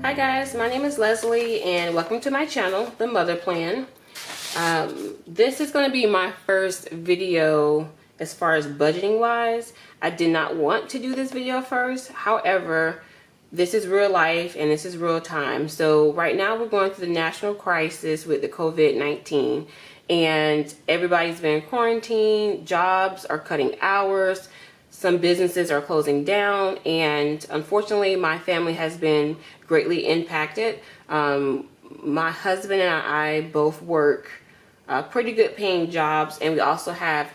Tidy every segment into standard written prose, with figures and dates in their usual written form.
Hi guys, my name is Leslie and welcome to my channel, The Mother Plan. This is going to be my first video as far as budgeting wise. I did not want to do this video first. However, this is real life and this is real time. So right now we're going through the national crisis with the COVID-19 and everybody's been quarantined. Jobs are cutting hours. Some businesses are closing down, and unfortunately my family has been greatly impacted. My husband and I both work pretty good paying jobs, and we also have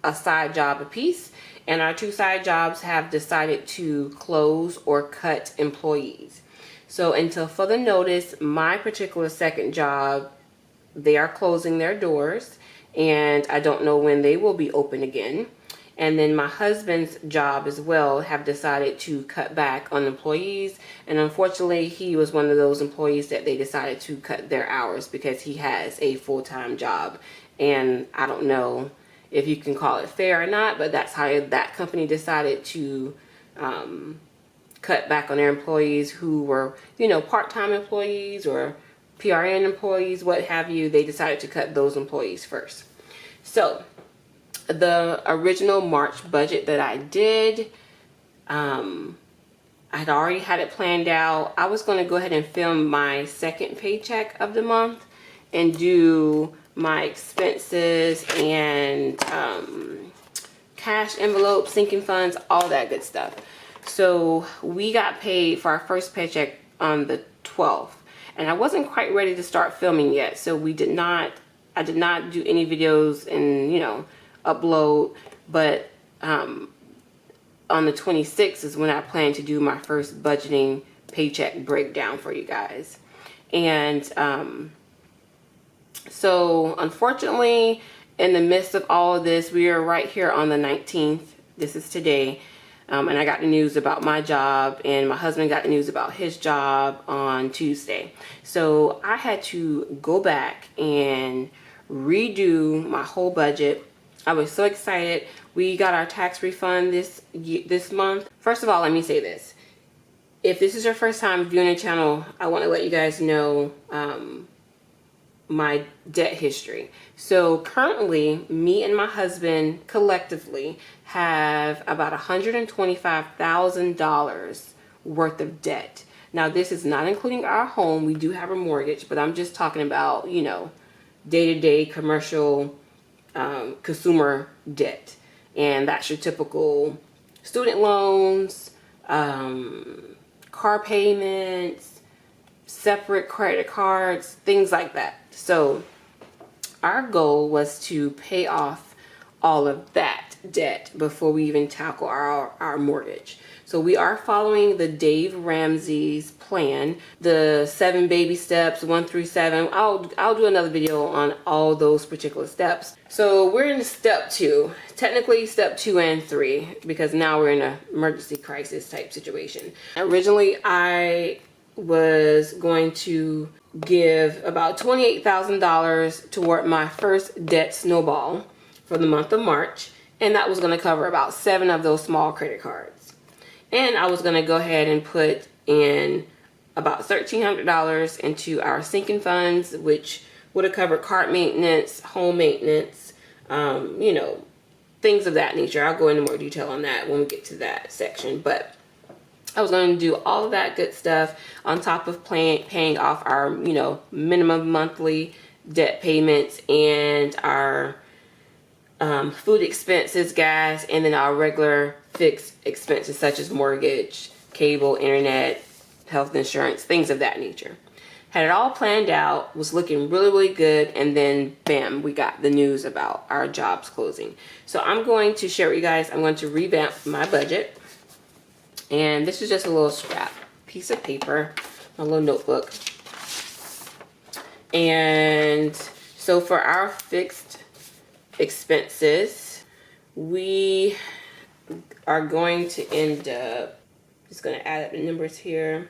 a side job apiece, and our two side jobs have decided to close or cut employees. So until further notice, my particular second job, they are closing their doors, and I don't know when they will be open again. And then my husband's job as well have decided to cut back on employees. And unfortunately, he was one of those employees that they decided to cut their hours because he has a full-time job. And I don't know if you can call it fair or not, but that's how that company decided to cut back on their employees who were, you know, part-time employees or PRN employees, what have you. They decided to cut those employees first. So the original March budget that I did, I'd already had it planned out. I was going to go ahead and film my second paycheck of the month and do my expenses and cash envelopes, sinking funds, all that good stuff. So we got paid for our first paycheck on the 12th, and I wasn't quite ready to start filming yet. So I did not do any videos and, you know, upload, but on the 26th is when I plan to do my first budgeting paycheck breakdown for you guys. And so unfortunately, in the midst of all of this, we are right here on the 19th. This is today. And I got the news about my job, and my husband got the news about his job on Tuesday. So I had to go back and redo my whole budget. I was so excited. We got our tax refund this month. First of all, let me say this. If this is your first time viewing the channel, I want to let you guys know my debt history. So currently, me and my husband collectively have about $125,000 worth of debt. Now, this is not including our home. We do have a mortgage, but I'm just talking about, you know, day-to-day commercial consumer debt, and that's your typical student loans, car payments, separate credit cards, things like that. So our goal was to pay off all of that debt before we even tackle our mortgage. So we are following the Dave Ramsey's plan, the 7 baby steps, 1 through 7. I'll do another video on all those particular steps. So we're in step 2, technically step 2 and 3, because now we're in an emergency crisis type situation. Originally, I was going to give about $28,000 toward my first debt snowball for the month of March, and that was going to cover about 7 of those small credit cards. And I was going to go ahead and put in about $1,300 into our sinking funds, which would have covered cart maintenance, home maintenance, you know, things of that nature. I'll go into more detail on that when we get to that section. But I was going to do all of that good stuff on top of paying off our, you know, minimum monthly debt payments and our food expenses, gas, and then our regular fixed expenses such as mortgage, cable, internet, health insurance, things of that nature. Had it all planned out, was looking really, really good, and then bam, we got the news about our jobs closing. So I'm going to share with you guys, I'm going to revamp my budget. And this is just a little scrap piece of paper, a little notebook. And so for our fixed expenses, we are going to end up, just going to add up the numbers here.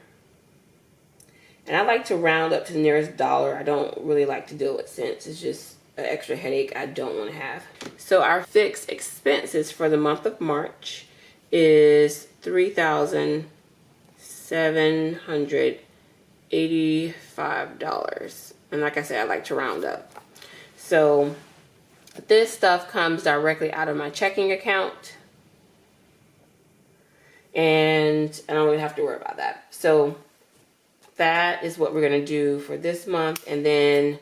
And I like to round up to the nearest dollar. I don't really like to deal with cents. It's just an extra headache I don't want to have. So our fixed expenses for the month of March is $3,700 $85. And like I said, I like to round up. So this stuff comes directly out of my checking account. And I don't really have to worry about that. So that is what we're going to do for this month. And then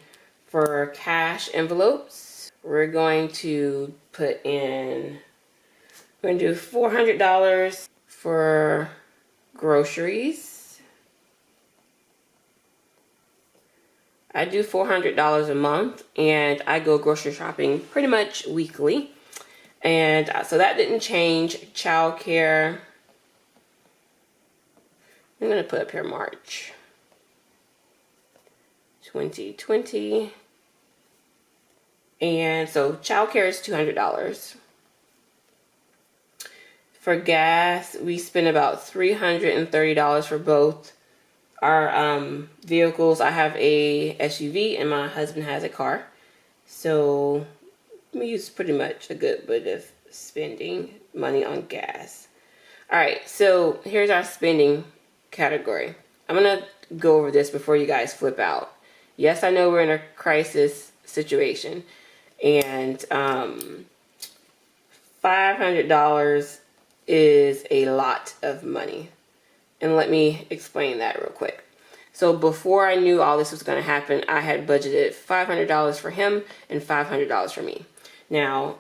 for cash envelopes, we're going to put in, we're going to do $400 for groceries. I do $400 a month, and I go grocery shopping pretty much weekly. And so that didn't change. Childcare, I'm going to put up here March 2020. And so childcare is $200. For gas, we spend about $330 for both our vehicles. I have a SUV and my husband has a car. So we use pretty much a good bit of spending money on gas. All right, so here's our spending category. I'm going to go over this before you guys flip out. Yes, I know we're in a crisis situation, and $500 is a lot of money. And let me explain that real quick. So before I knew all this was going to happen, I had budgeted $500 for him and $500 for me. Now,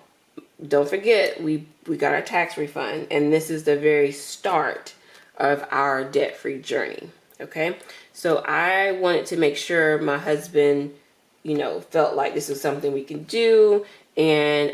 don't forget, we got our tax refund, and this is the very start of our debt-free journey, okay? So I wanted to make sure my husband, you know, felt like this was something we could do, and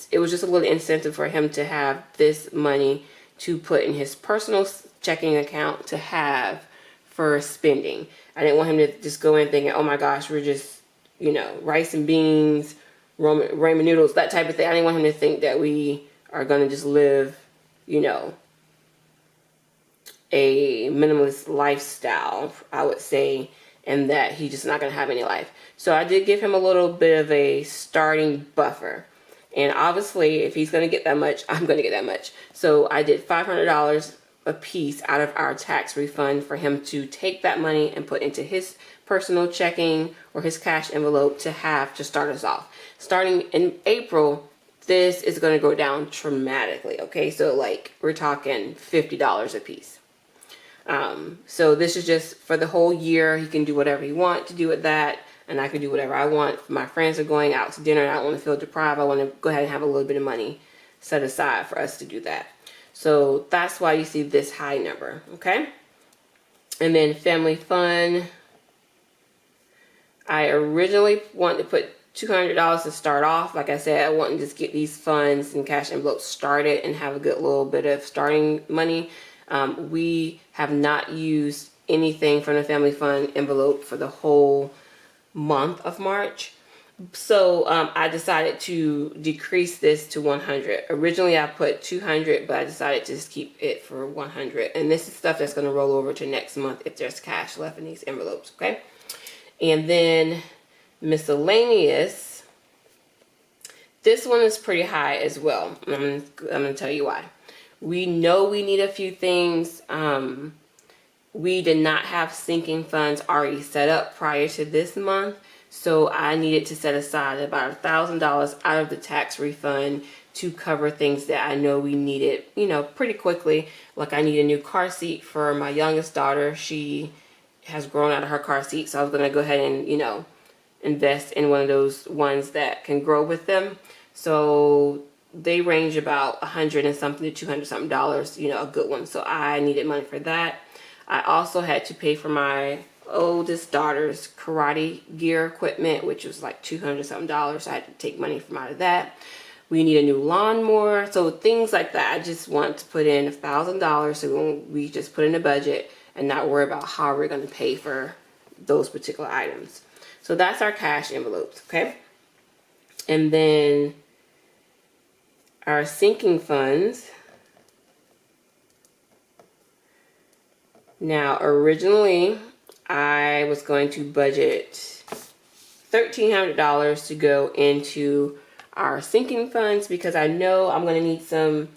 it was just a little incentive for him to have this money to put in his personal checking account to have for spending. I didn't want him to just go in thinking, oh my gosh, we're just, you know, rice and beans, ramen noodles, that type of thing. I didn't want him to think that we are going to just live, you know, a minimalist lifestyle, I would say, and that he's just not going to have any life. So I did give him a little bit of a starting buffer. And obviously, if he's going to get that much, I'm going to get that much. So I did $500 a piece out of our tax refund for him to take that money and put into his personal checking or his cash envelope to have to start us off. Starting in April, this is going to go down dramatically, okay? So like we're talking $50 a piece. So this is just for the whole year. He can do whatever he wants to do with that, and I can do whatever I want. My friends are going out to dinner and I don't want to feel deprived. I want to go ahead and have a little bit of money set aside for us to do that. So that's why you see this high number, okay? And then family fun. I originally wanted to put $200 to start off. Like I said, I want to just get these funds and cash envelopes started and have a good little bit of starting money. We have not used anything from the family fund envelope for the whole month of March. So I decided to decrease this to 100. Originally I put 200, but I decided to just keep it for 100. And this is stuff that's going to roll over to next month if there's cash left in these envelopes, okay? And then miscellaneous. This one is pretty high as well. I'm going to tell you why. We know we need a few things. We did not have sinking funds already set up prior to this month. So I needed to set aside about $1,000 out of the tax refund to cover things that I know we needed, you know, pretty quickly. Like I need a new car seat for my youngest daughter. She has grown out of her car seat. So I was going to go ahead and, you know, invest in one of those ones that can grow with them. So they range about $100 and something to $200 something dollars, you know, a good one. So I needed money for that. I also had to pay for my oldest daughter's karate gear equipment, which was like $200 something dollars. So I had to take money from out of that. We need a new lawnmower. So things like that. I just want to put in $1,000 so we just put in a budget and not worry about how we're going to pay for those particular items. So that's our cash envelopes, okay? And then our sinking funds. Now, originally, I was going to budget $1,300 to go into our sinking funds because I know I'm going to need some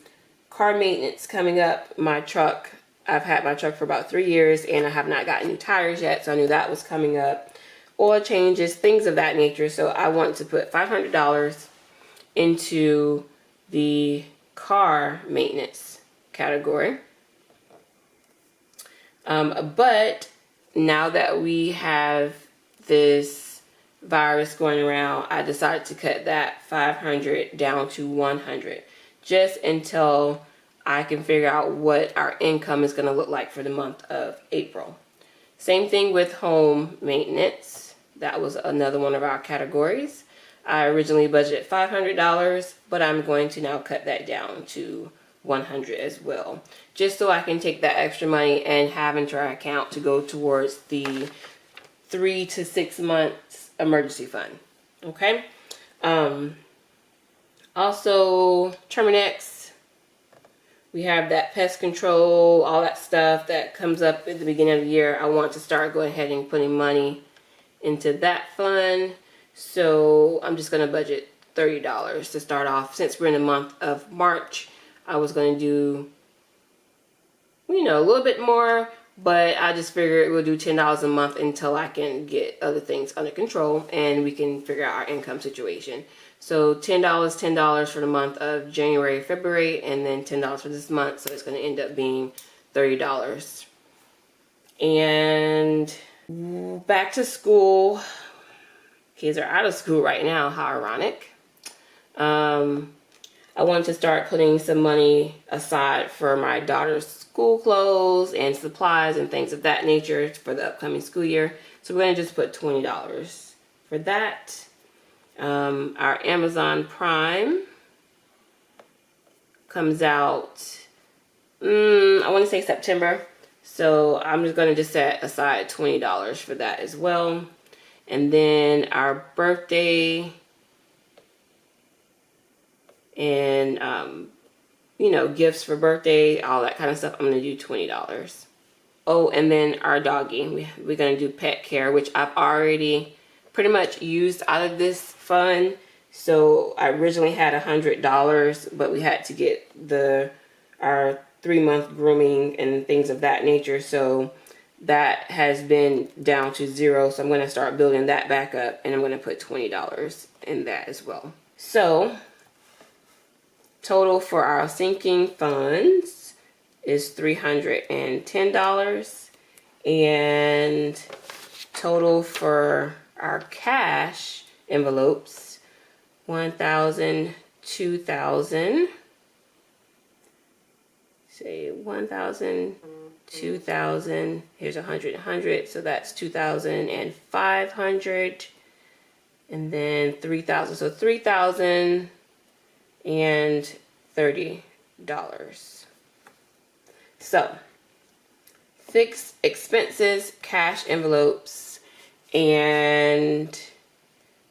car maintenance coming up. My truck I've had my truck for about 3 years and I have not gotten new tires yet, so I knew that was coming up. Oil changes, things of that nature. So I want to put $500 into the car maintenance category. But now that we have this virus going around, I decided to cut that 500 down to 100, just until I can figure out what our income is going to look like for the month of April. Same thing with home maintenance. That was another one of our categories. I originally budgeted $500, but I'm going to now cut that down to 100 as well, just so I can take that extra money and have into our account to go towards the 3 to 6 months emergency fund. Okay. Also, Terminex. We have that pest control, all that stuff that comes up at the beginning of the year. I want to start going ahead and putting money into that fund. So I'm just going to budget $30 to start off. Since we're in the month of March, I was going to do, you know, a little bit more, but I just figured we'll do $10 a month until I can get other things under control and we can figure out our income situation. So $10 for the month of January, February, and then $10 for this month. So it's going to end up being $30. And back to school. Kids are out of school right now. How ironic. I wanted to start putting some money aside for my daughter's school clothes and supplies and things of that nature for the upcoming school year. So we're going to just put $20 for that. Our Amazon Prime comes out, I want to say September. So I'm just going to just set aside $20 for that as well. And then our birthday and, you know, gifts for birthday, all that kind of stuff, I'm going to do $20. Oh, and then our doggy. We're going to do pet care, which I've already pretty much used out of this fund. So I originally had $100, but we had to get our 3-month grooming and things of that nature. So that has been down to 0. So I'm going to start building that back up, and I'm going to put $20 in that as well. So total for our sinking funds is $310, and total for our cash envelopes, 1,000, 2,000, say 1,000, 2,000, here's 100, 100, so that's 2,500, and then 3,000, so $3,030. So fixed expenses, cash envelopes, and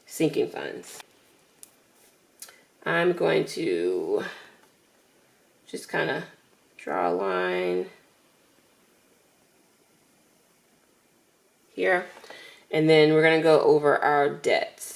sinking funds. I'm going to just kind of draw a line here, and then we're going to go over our debts.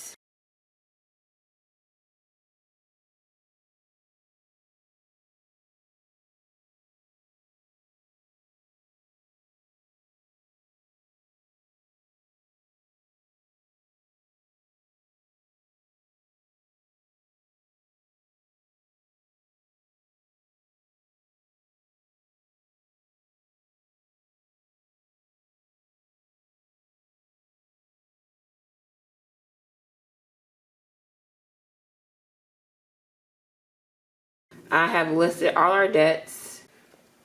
I have listed all our debts.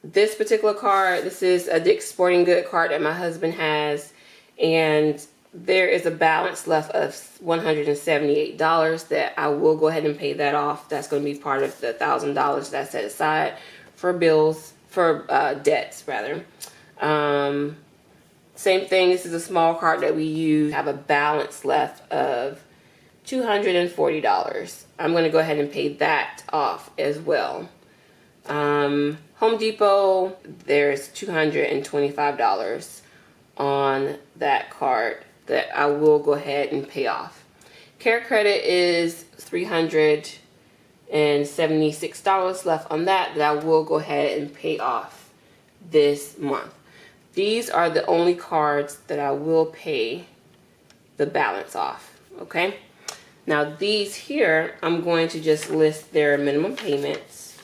This particular card, this is a Dick's Sporting Good card that my husband has, and there is a balance left of $178 that I will go ahead and pay that off. That's going to be part of the $1,000 that's set aside for bills, for debts rather. Same thing, this is a small card that we use. Have a balance left of $240. I'm going to go ahead and pay that off as well. Home Depot, there's $225 on that card that I will go ahead and pay off. Care Credit is $376 left on that I will go ahead and pay off this month. These are the only cards that I will pay the balance off, okay? Now these here, I'm going to just list their minimum payments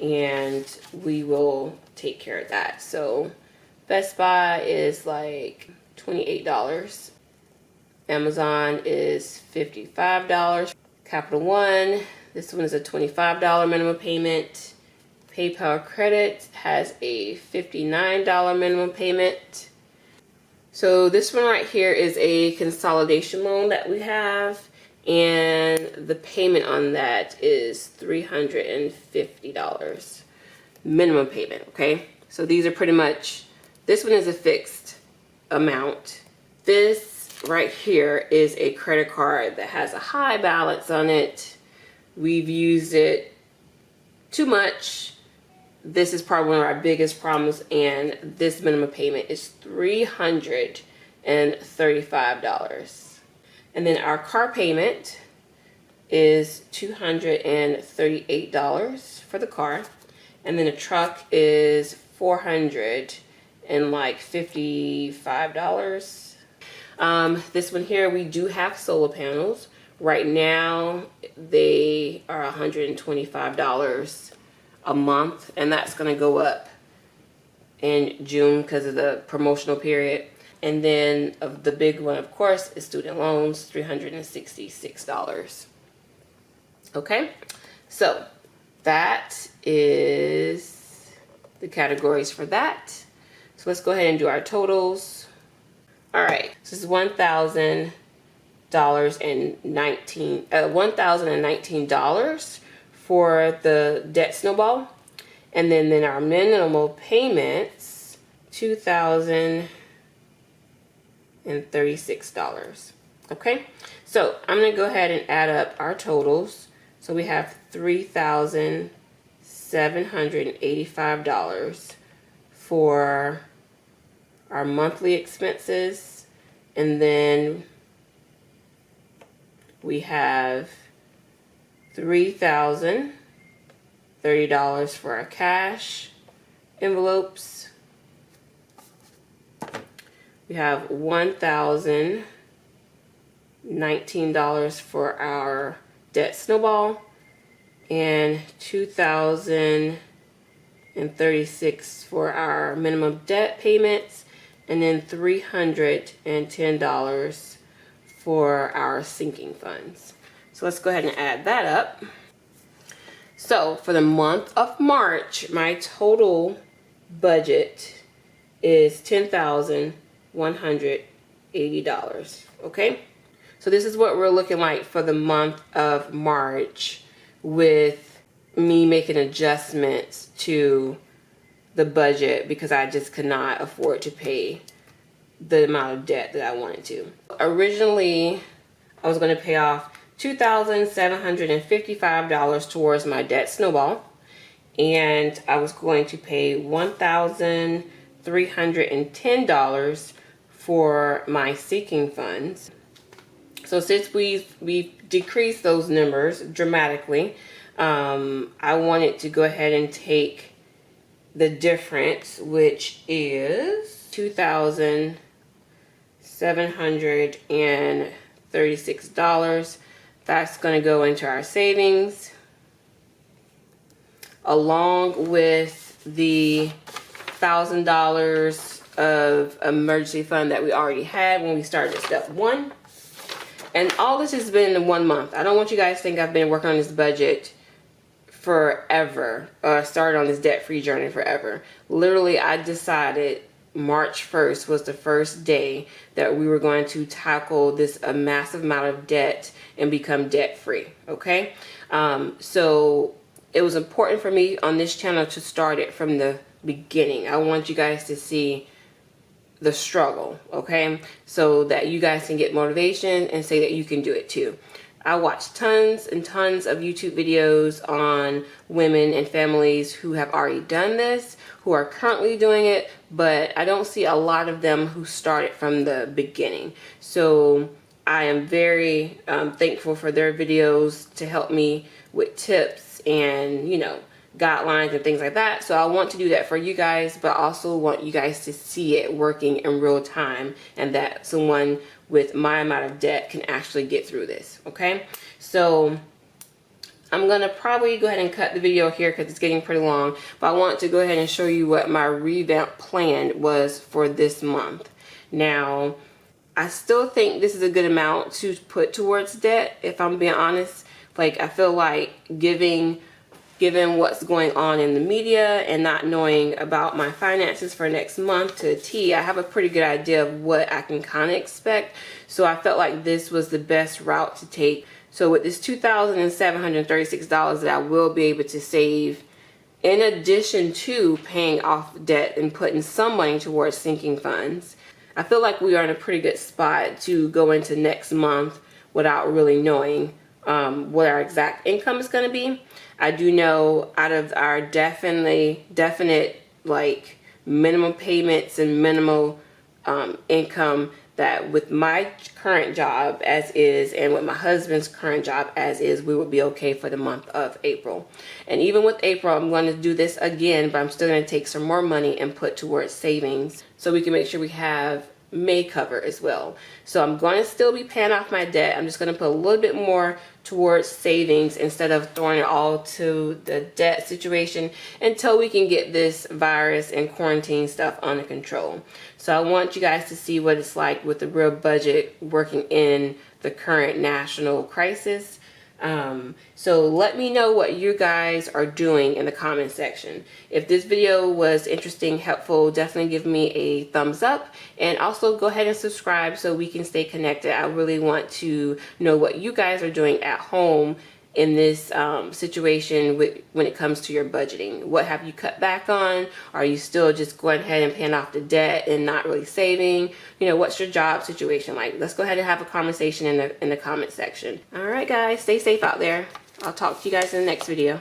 and we will take care of that. So Best Buy is like $28. Amazon is $55. Capital One, this one is a $25 minimum payment. PayPal Credit has a $59 minimum payment. So this one right here is a consolidation loan that we have, and the payment on that is $350 minimum payment, okay? So these are pretty much, this one is a fixed amount. This right here is a credit card that has a high balance on it. We've used it too much. This is probably one of our biggest problems, and this minimum payment is $335. And then our car payment is $238 for the car. And then a truck is $455. This one here, we do have solar panels. Right now, they are $125 a month, and that's going to go up in June because of the promotional period. And then the big one, of course, is student loans, $366. Okay, so that is the categories for that. So let's go ahead and do our totals. All right, so this is $1,019 for the debt snowball, and then our minimal payments, $2,036. Okay, so I'm gonna go ahead and add up our totals. So we have $3,785 for our monthly expenses, and then we have $3,030 for our cash envelopes. We have $1,019 for our debt snowball, and $2,036 for our minimum debt payments, and then $310 for our sinking funds. So let's go ahead and add that up. So for the month of March, my total budget is $10,180. Okay, so this is what we're looking like for the month of March, with me making adjustments to the budget because I just could not afford to pay the amount of debt that I wanted to. Originally, I was going to pay off $2,755 towards my debt snowball, and I was going to pay $1,310 for my sinking funds. So since we've decreased those numbers dramatically, I wanted to go ahead and take the difference, which is $2,736. That's going to go into our savings, along with the $1,000 of emergency fund that we already had when we started step one. And all this has been in 1 month. I don't want you guys to think I've been working on this budget forever, or started on this debt-free journey forever. Literally, I decided March 1st was the first day that we were going to tackle this a massive amount of debt and become debt-free, okay? So it was important for me on this channel to start it from the beginning. I want you guys to see the struggle, okay? So that you guys can get motivation and say that you can do it too. I watch tons and tons of YouTube videos on women and families who have already done this, who are currently doing it, but I don't see a lot of them who started from the beginning. So I am very thankful for their videos to help me with tips and, you know, guidelines and things like that. So I want to do that for you guys, but also want you guys to see it working in real time, and that someone with my amount of debt can actually get through this. Okay, so I'm gonna probably go ahead and cut the video here because it's getting pretty long, but I want to go ahead and show you what my revamp plan was for this month. Now, I still think this is a good amount to put towards debt, if I'm being honest. Like, I feel like given what's going on in the media and not knowing about my finances for next month to a T, I have a pretty good idea of what I can kind of expect. So I felt like this was the best route to take. So with this $2,736 that I will be able to save, in addition to paying off debt and putting some money towards sinking funds, I feel like we are in a pretty good spot to go into next month without really knowing what our exact income is going to be. I do know out of our definite like minimum payments and minimal income, that with my current job as is and with my husband's current job as is, we will be okay for the month of April. And even with April, I'm going to do this again, but I'm still going to take some more money and put towards savings so we can make sure we have May cover as well. So I'm going to still be paying off my debt. I'm just going to put a little bit more towards savings instead of throwing it all to the debt situation until we can get this virus and quarantine stuff under control. So I want you guys to see what it's like with the real budget working in the current national crisis. So let me know what you guys are doing in the comment section. If this video was interesting, helpful, definitely give me a thumbs up, and also go ahead and subscribe so we can stay connected. I really want to know what you guys are doing at home in this situation when it comes to your budgeting. What have you cut back on? Are you still just going ahead and paying off the debt and not really saving? You know, what's your job situation like? Let's go ahead and have a conversation in the comment section. All right, guys, stay safe out there. I'll talk to you guys in the next video.